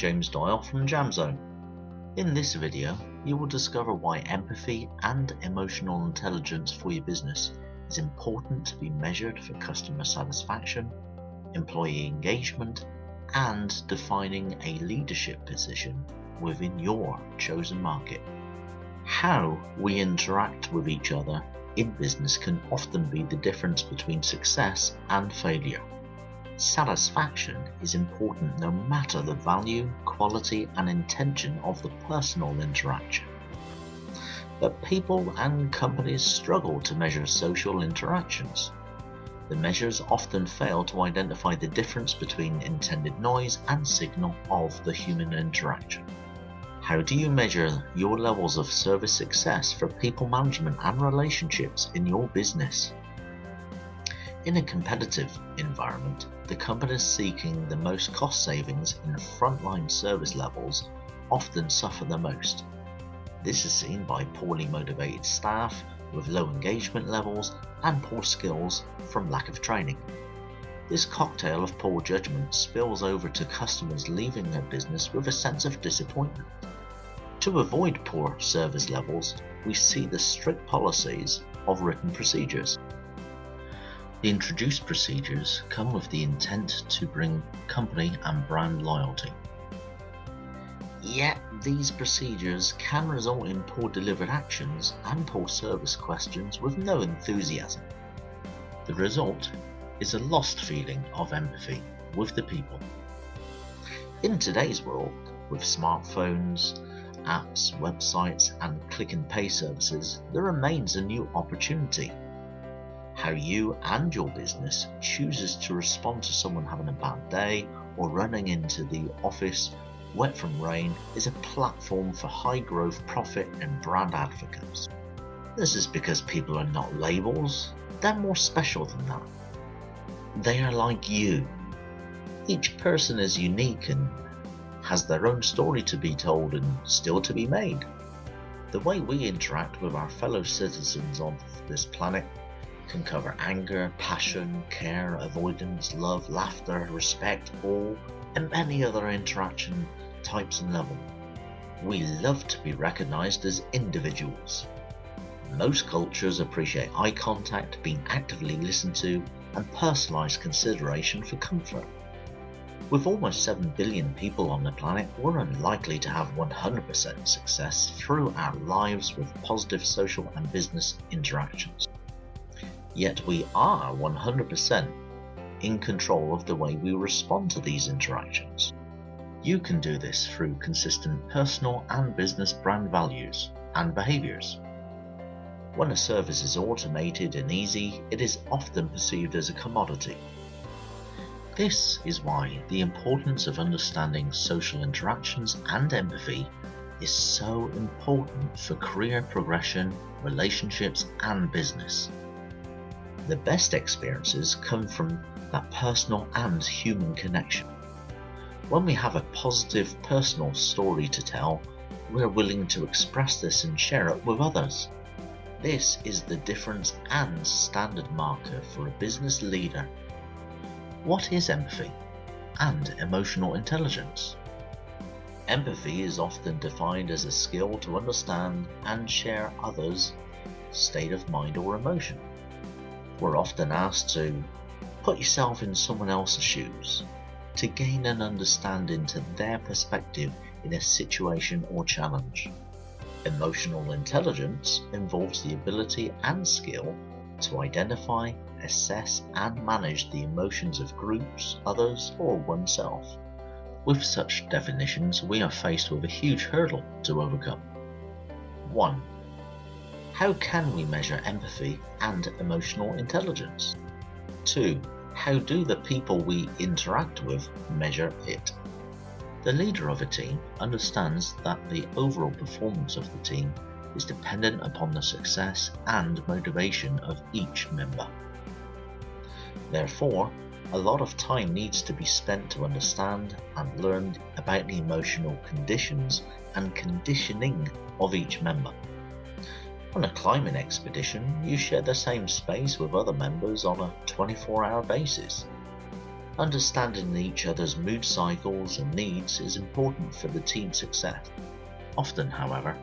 James Doyle from Jamzone. In this video, you will discover why empathy and emotional intelligence for your business is important to be measured for customer satisfaction, employee engagement, and defining a leadership position within your chosen market. How we interact with each other in business can often be the difference between success and failure. Satisfaction is important no matter the value, quality, and intention of the personal interaction. But people and companies struggle to measure social interactions. The measures often fail to identify the difference between intended noise and signal of the human interaction. How do you measure your levels of service success for people management and relationships in your business? In a competitive environment, the companies seeking the most cost savings in frontline service levels often suffer the most. This is seen by poorly motivated staff with low engagement levels and poor skills from lack of training. This cocktail of poor judgment spills over to customers leaving their business with a sense of disappointment. To avoid poor service levels, we see the strict policies of written procedures. The introduced procedures come with the intent to bring company and brand loyalty. Yet these procedures can result in poor delivered actions and poor service questions with no enthusiasm. The result is a lost feeling of empathy with the people. In today's world, with smartphones, apps, websites, and click and pay services, there remains a new opportunity. How you and your business chooses to respond to someone having a bad day or running into the office wet from rain is a platform for high growth profit and brand advocates. This is because people are not labels, they're more special than that. They are like you. Each person is unique and has their own story to be told and still to be made. The way we interact with our fellow citizens on this planet can cover anger, passion, care, avoidance, love, laughter, respect, awe, and many other interaction types and levels. We love to be recognized as individuals. Most cultures appreciate eye contact, being actively listened to, and personalized consideration for comfort. With almost 7 billion people on the planet, we're unlikely to have 100% success through our lives with positive social and business interactions. Yet we are 100% in control of the way we respond to these interactions. You can do this through consistent personal and business brand values and behaviors. When a service is automated and easy, it is often perceived as a commodity. This is why the importance of understanding social interactions and empathy is so important for career progression, relationships, and business. The best experiences come from that personal and human connection. When we have a positive personal story to tell, we're willing to express this and share it with others. This is the difference and standard marker for a business leader. What is empathy and emotional intelligence? Empathy is often defined as a skill to understand and share others' state of mind or emotion. We're often asked to put yourself in someone else's shoes, to gain an understanding to their perspective in a situation or challenge. Emotional intelligence involves the ability and skill to identify, assess, and manage the emotions of groups, others, or oneself. With such definitions, we are faced with a huge hurdle to overcome. 1. How can we measure empathy and emotional intelligence? 2. How do the people we interact with measure it? The leader of a team understands that the overall performance of the team is dependent upon the success and motivation of each member. Therefore, a lot of time needs to be spent to understand and learn about the emotional conditions and conditioning of each member. On a climbing expedition, you share the same space with other members on a 24-hour basis. Understanding each other's mood cycles and needs is important for the team's success. Often, however,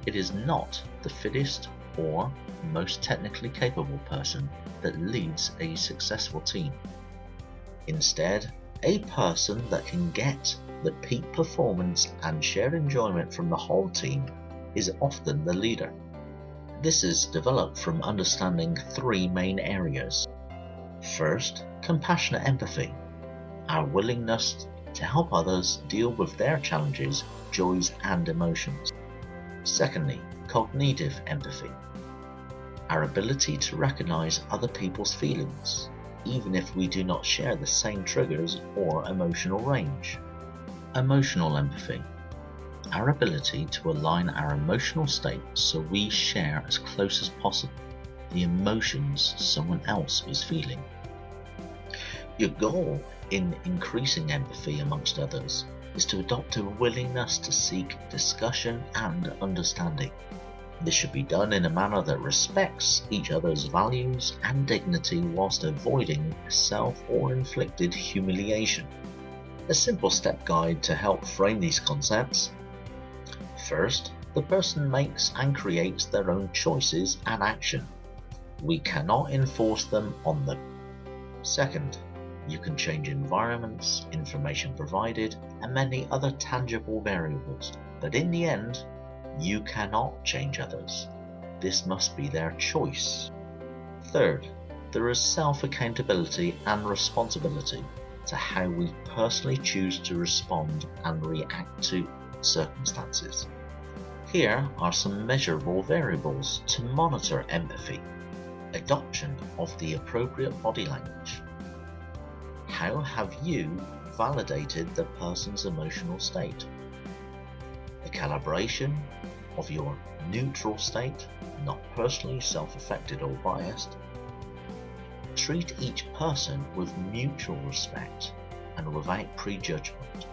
it is not the fittest or most technically capable person that leads a successful team. Instead, a person that can get the peak performance and shared enjoyment from the whole team is often the leader. This is developed from understanding three main areas. First, compassionate empathy, our willingness to help others deal with their challenges, joys, and emotions. Secondly, cognitive empathy, our ability to recognize other people's feelings, even if we do not share the same triggers or emotional range. Emotional empathy, our ability to align our emotional state so we share as close as possible the emotions someone else is feeling. Your goal in increasing empathy amongst others is to adopt a willingness to seek discussion and understanding. This should be done in a manner that respects each other's values and dignity whilst avoiding self or inflicted humiliation. A simple step guide to help frame these concepts. First, the person makes and creates their own choices and action. We cannot enforce them on them. Second, you can change environments, information provided, and many other tangible variables, but in the end, you cannot change others. This must be their choice. Third, there is self-accountability and responsibility to how we personally choose to respond and react to circumstances. Here are some measurable variables to monitor empathy. Adoption of the appropriate body language. How have you validated the person's emotional state? The calibration of your neutral state, not personally self-affected or biased. Treat each person with mutual respect and without prejudgment.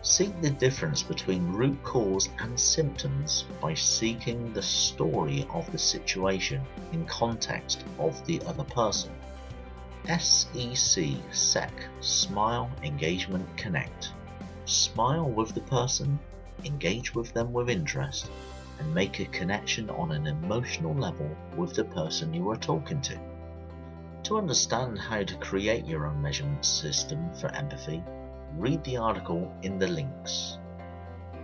Seek the difference between root cause and symptoms by seeking the story of the situation in context of the other person. SEC, smile, engagement, connect. Smile with the person, engage with them with interest, and make a connection on an emotional level with the person you are talking to. To understand how to create your own measurement system for empathy, read the article in the links.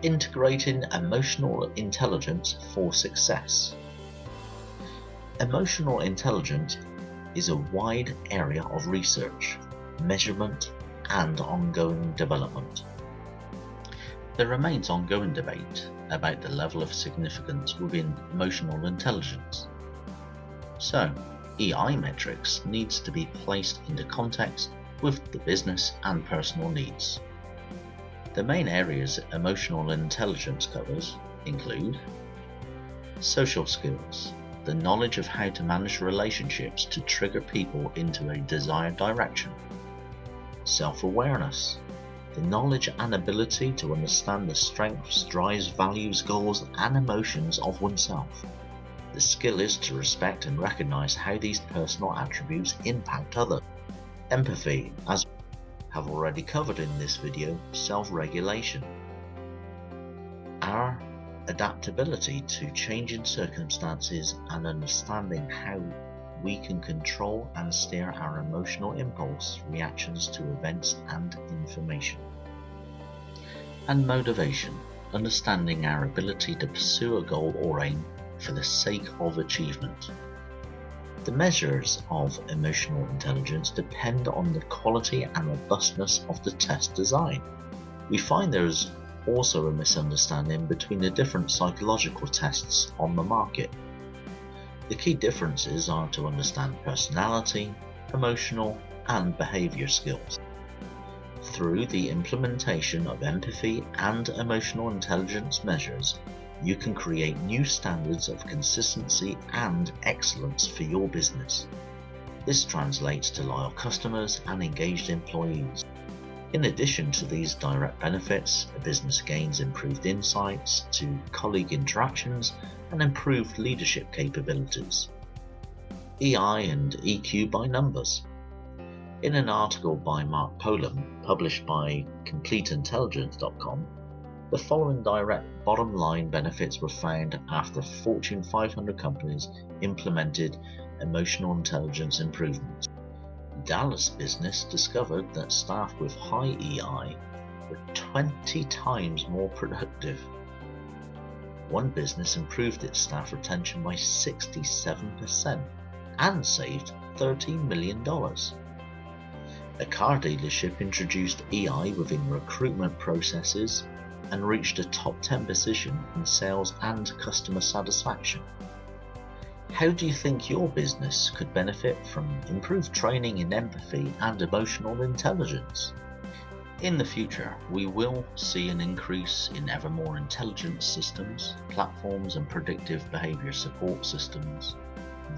Integrating emotional intelligence for success. Emotional intelligence is a wide area of research, measurement, and ongoing development. There remains ongoing debate about the level of significance within emotional intelligence. So, EI metrics needs to be placed into context with the business and personal needs. The main areas emotional intelligence covers include social skills, the knowledge of how to manage relationships to trigger people into a desired direction. Self-awareness, the knowledge and ability to understand the strengths, drives, values, goals, and emotions of oneself. The skill is to respect and recognize how these personal attributes impact others. Empathy, as we have already covered in this video, self-regulation. Our adaptability to changing circumstances and understanding how we can control and steer our emotional impulse reactions to events and information. And motivation, understanding our ability to pursue a goal or aim for the sake of achievement. The measures of emotional intelligence depend on the quality and robustness of the test design. We find there is also a misunderstanding between the different psychological tests on the market. The key differences are to understand personality, emotional, and behavior skills. Through the implementation of empathy and emotional intelligence measures, you can create new standards of consistency and excellence for your business. This translates to loyal customers and engaged employees. In addition to these direct benefits, a business gains improved insights to colleague interactions and improved leadership capabilities. EI and EQ by numbers. In an article by Mark Polam, published by CompleteIntelligence.com, the following direct bottom line benefits were found after Fortune 500 companies implemented emotional intelligence improvements. Dallas business discovered that staff with high EI were 20 times more productive. One business improved its staff retention by 67% and saved $13 million. A car dealership introduced EI within recruitment processes and reached a top 10 position in sales and customer satisfaction. How do you think your business could benefit from improved training in empathy and emotional intelligence? In the future, we will see an increase in ever more intelligent systems, platforms, and predictive behavior support systems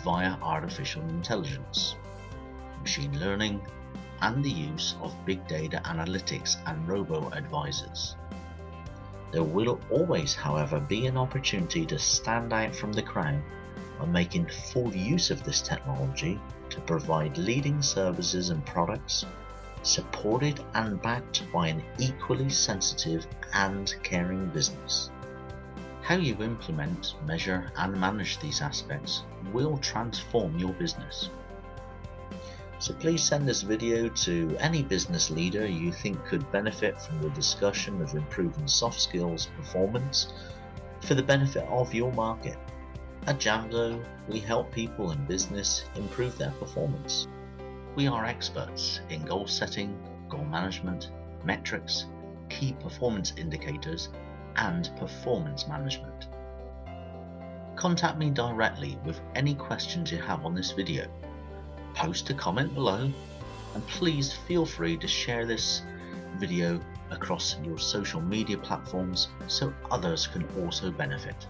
via artificial intelligence, machine learning, and the use of big data analytics and robo-advisors. There will always, however, be an opportunity to stand out from the crowd by making full use of this technology to provide leading services and products, supported and backed by an equally sensitive and caring business. How you implement, measure, and manage these aspects will transform your business. So please send this video to any business leader you think could benefit from the discussion of improving soft skills performance for the benefit of your market. At Jamdo, we help people in business improve their performance. We are experts in goal setting, goal management, metrics, key performance indicators, and performance management. Contact me directly with any questions you have on this video. Post a comment below, and please feel free to share this video across your social media platforms so others can also benefit.